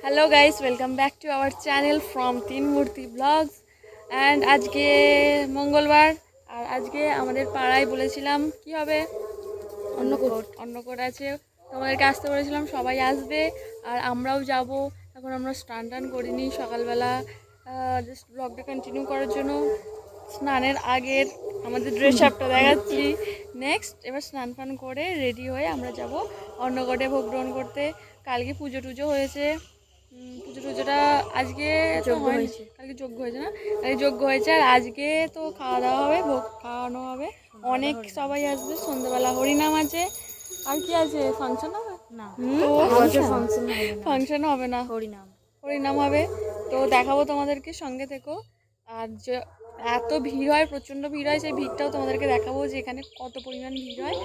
Hello guys, welcome back to our channel from তিন মূর্তি blogs. And আজকে মঙ্গলবার, আর আজকে আমাদের পাড়ায় বলেছিলাম কি হবে, অন্নকূট আছে, তোমাদেরকে আসতে বলেছিলাম, সবাই আসবে আর আমরাও যাব। এখন আমরা স্নান টান করিনি, সকালবেলা জাস্ট ব্লগটা কন্টিনিউ করার জন্য স্নানের আগের আমাদের ড্রেস আপটা দেখাচ্ছি। নেক্সট এবার স্নান ফান করে রেডি হয়ে আমরা যাব অন্নকূটে ভোগ গ্রহণ করতে। কালকে পুজো টুজো হয়েছে, পুজো টুজোটা আজকে হয়েছে, কালকে যজ্ঞ হয়েছে না, কালকে যজ্ঞ হয়েছে আর আজকে তো খাওয়া দাওয়া হবে, ভোগ খাওয়ানো হবে, অনেক সবাই আসবে। সন্ধ্যাবেলা হরিনাম আছে, আর কি আছে, ফাংশন হবে না, ফাংশন হবে না, হরিনাম হবে। তো দেখাবো তোমাদেরকে, সঙ্গে থেকো। আর যে এত ভিড় হয়, প্রচণ্ড ভিড় হয়, সেই ভিড়টাও তোমাদেরকে দেখাবো যে এখানে কত পরিমাণ ভিড় হয়।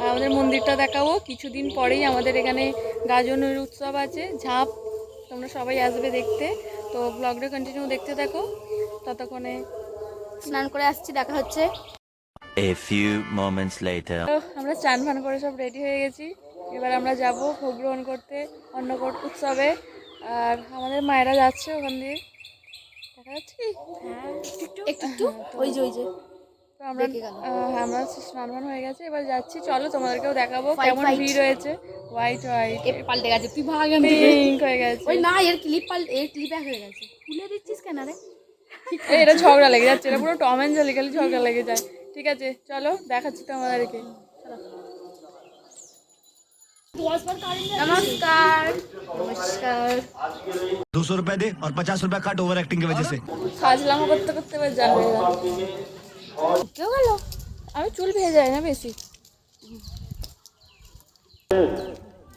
আমাদের মন্দিরটা দেখাবো। কিছুদিন পরেই আমাদের এখানে গাজনের উৎসব আছে, ঝাঁপ, তোমরা সবাই আসবে দেখতে। তো ব্লগটা কন্টিনিউ দেখতে থাকো, ততক্ষণে স্নান করে আসছি, দেখা হচ্ছে। A few moments later. তো আমরা চান ফান করে সব রেডি হয়ে গেছি, এবার আমরা যাব ভোগ গ্রহণ করতে অন্নকূট উৎসবে। আর আমাদের মায়েরা যাচ্ছে ওখান দিয়ে, দেখা যাচ্ছে কি? একটু ওই যে তো আমরা আমরা স্নান ফান হয়ে গেছে, এবার যাচ্ছি, চলো তোমাদেরকেও দেখাবো কেমন ভিড় হয়েছে। হোয়াইট পাল্টে গেছে, তুই ভাগ, পিঙ্ক হয়ে গেছে। ওই না, এর ক্লিপ এক হয়ে গেছে, খুলে দিচ্ছিস কেন রে? এটা ঝগড়া লেগে যাচ্ছে, এটা পুরো টম অ্যান্ড জেরি, খালি ঝগড়া লেগে যায়। ঠিক আছে, চলো দেখাচ্ছি তোমাদেরকে। নমস্কার। নমস্কার। 200 रुपए दे और 50 रुपए काट ओवर एक्टिंग की वजह से। সাজলামো করতে করতে এবার যাবে। কেউ গেল? আমি চুল ভেজে যায় না বেশি।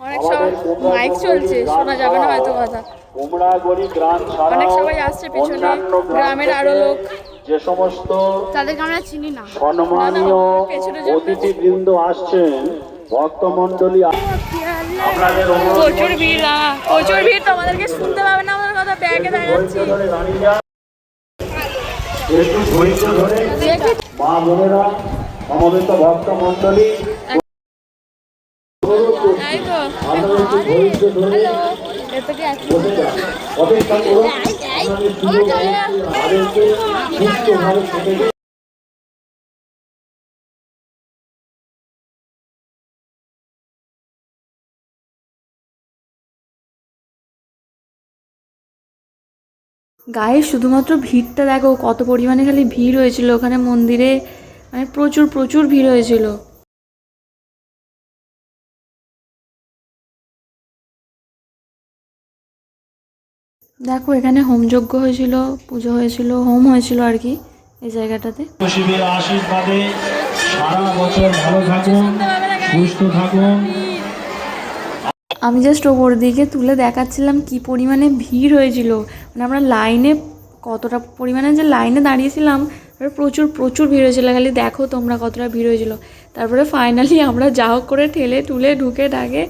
অনেক সবাই, মাইক চলছে, শোনা যাবে না হয়তো কথা। অনেক সবাই আসছে পেছনে, গ্রামের আরো লোক, যে সমস্ত তাদেরকে আমরা চিনি না। সম্মানীয় অতিথিবৃন্দ আসছেন, ভক্তমণ্ডলী আপনাদের প্রচুর ভিড়, প্রচুর ভিড়, তোমাদেরকে শুনতে পাবে না আমার কথা, ব্যাগে দেখাচ্ছি। একটু ধৈর্য ধরে মা বোনেরা, সমবেত ভক্তমণ্ডলী, এই তো আপনারা একটু ধৈর্য ধরে এত কি আছে? বসে যান, অপেক্ষা করুন। আপনাদের সুযোগ তাদেরকে সুস্থভাবে খেতে দিন। গায়ে শুধুমাত্র ভিড়টা দেখো, কত পরিমাণে খালি ভিড় হয়েছিল ওখানে মন্দিরে, মানে প্রচুর প্রচুর ভিড় হয়েছিল। দেখো এখানে হোমযজ্ঞ হয়েছিল, পুজো হয়েছিল, হোম হয়েছিল আর কি এই জায়গাটাতে। শিবের আশীর্বাদে সারা বছর ভালো থাকুন, সুস্থ থাকুন। আমি জাস্ট ওপর দিকে তুলে দেখাচ্ছিলাম কি পরিমাণে ভিড় হয়েছিল, মানে আমরা লাইনে, কতটা পরিমাণে যে লাইনে দাঁড়িয়েছিলাম, প্রচুর প্রচুর ভিড় হয়েছিল, খালি দেখো তোমরা কতটা ভিড় হয়েছিল। তারপরে ফাইনালি আমরা যা হোক করে ঠেলে টুলে ঢুকে ডাকে,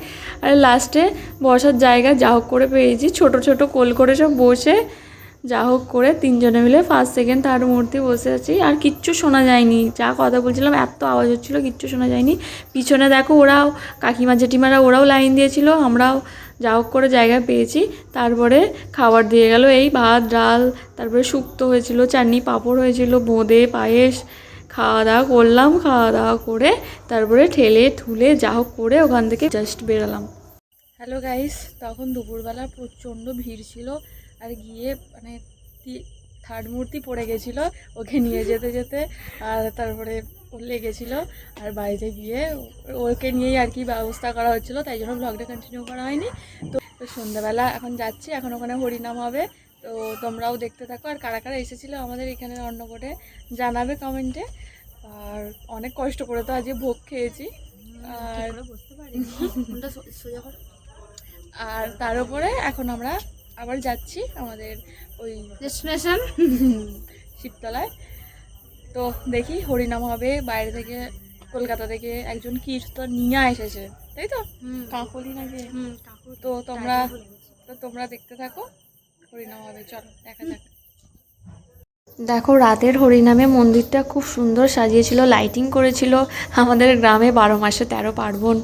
আর লাস্টে বসার জায়গা যা হোক করে পেয়েছি, ছোট ছোট কোল করে সব বসে যা হোক করে তিনজনে মিলে ফার্স্ট সেকেন্ড থার্ড মূর্তি বসে আছি। আর কিচ্ছু শোনা যায়নি, যা কথা বলছিলাম এত আওয়াজ হচ্ছিলো, কিচ্ছু শোনা যায়নি। পিছনে দেখো ওরাও, কাকিমা জেঠিমারা ওরাও লাইন দিয়েছিল, আমরাও যা হোক করে জায়গা পেয়েছি। তারপরে খাবার দিয়ে গেল, এই ভাত ডাল, তারপরে শুক্তো হয়েছিল, চাটনি পাঁপড় হয়েছিল, বোঁদে পায়েস, খাওয়া দাওয়া করলাম। খাওয়া দাওয়া করে তারপরে ঠেলে ঠুলে যা হোক করে ওখান থেকে জাস্ট বেরোলাম। হ্যালো গাইস, তখন দুপুরবেলা প্রচণ্ড ভিড় ছিল, আর গিয়ে মানে থার্ড মূর্তি পড়ে গেছিলো, ওকে নিয়ে যেতে যেতে, আর তারপরে ও লেগেছিলো, আর বাড়িতে গিয়ে ওকে নিয়েই আর কি ব্যবস্থা করা হচ্ছিলো, তাই জন্য ব্লগটা কন্টিনিউ করা হয়নি। তো সন্ধ্যাবেলা এখন যাচ্ছি, এখন ওখানে হরিনাম হবে, তো তোমরাও দেখতে থাকো। আর কারা কারা এসেছিলো আমাদের এখানে অন্নকূটে জানাবে কমেন্টে। আর অনেক কষ্ট করে তো আজকে ভোগ খেয়েছি, আর আর তার উপরে এখন আমরা আবার যাচ্ছি আমাদের ওই ডেস্টিনেশন শিবতলায়। তো দেখি হরিনাম হবে, বাইরে থেকে কলকাতা থেকে একজন কীর্তন নিয়ে এসেছে, তাই তো কাকলি নাকি। তো তোমরা দেখতে থাকো, হরিনাম হবে, চলো দেখা যাক। দেখো রাতের হরিনামে মন্দিরটা খুব সুন্দর সাজিয়েছিল, লাইটিং করেছিল। আমাদের গ্রামে 12 মাসে 13 পার্বণ,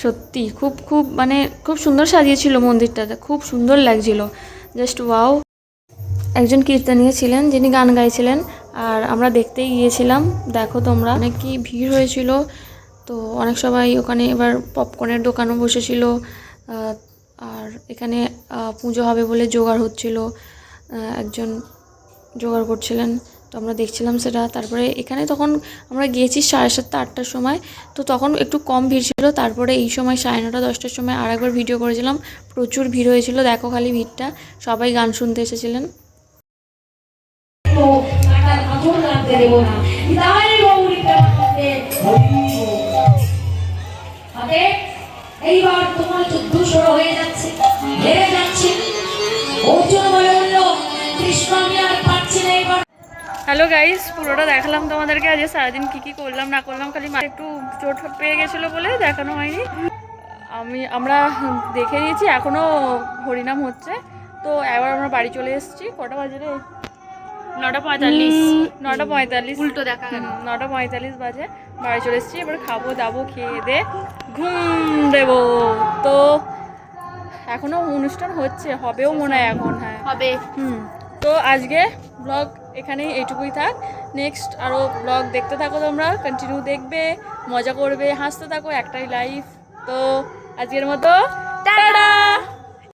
সত্যি খুব খুব মানে খুব সুন্দর সাজিয়েছিল মন্দিরটাতে, খুব সুন্দর লাগছিল, জাস্ট ওয়াও। একজন কীর্তনীয় ছিলেন যিনি গান গাইছিলেন, আর আমরা দেখতেই গিয়েছিলাম। দেখো তোমরা অনেক কি ভিড় হয়েছিল। তো অনেক সবাই ওখানে এবার পপকর্নের দোকানও বসেছিল, আর এখানে পুজো হবে বলে জোগাড় হচ্ছিল, একজন জোগাড় করছিলেন, তো আমরা দেখছিলাম সেটা। তারপরে এখানে তখন আমরা গিয়েছি 7:30 8টার সময়, তো তখন একটু কম ভিড় ছিল। তারপরে এই সময় 9:30 10টার সময় আর একবার ভিডিও করেছিলাম, প্রচুর ভিড় হয়েছিল। দেখো খালি ভিড়টা, সবাই গান শুনতে এসেছিলেন। এইবার তোমার যুদ্ধ শুরু হয়ে যাচ্ছে, হেরে যাচ্ছে। অর্জুন বলে উঠল, কৃষ্ণ আমি আর পারছি না এবার। হ্যালো গাইস, পুরোটা দেখালাম তোমাদেরকে। আজ সারাদিন কী করলাম না করলাম, খালি মা একটু চোট পেয়ে গেছিলো বলে দেখানো হয়নি। আমরা দেখে নিয়েছি, এখনও হরিনাম হচ্ছে। তো এবার আমরা বাড়ি চলে এসেছি। কটা বাজে রে? 9:45। 9:45 উল্টো দেখা গেল। 9:45 বাজে বাড়ি চলে এসেছি। এবার খাবো দাবো, খেয়ে দে ঘুম দেবো। তো এখনও অনুষ্ঠান হচ্ছে, হবেও মনে হয় এখন। হ্যাঁ হবে। তো আজকে ব্লগ এখানেই এইটুকুই থাক। নেক্সট আরও ব্লগ দেখতে থাকো তোমরা, কন্টিনিউ দেখবে, মজা করবে, হাসতে থাকো, একটাই লাইফ। তো আজকের মতো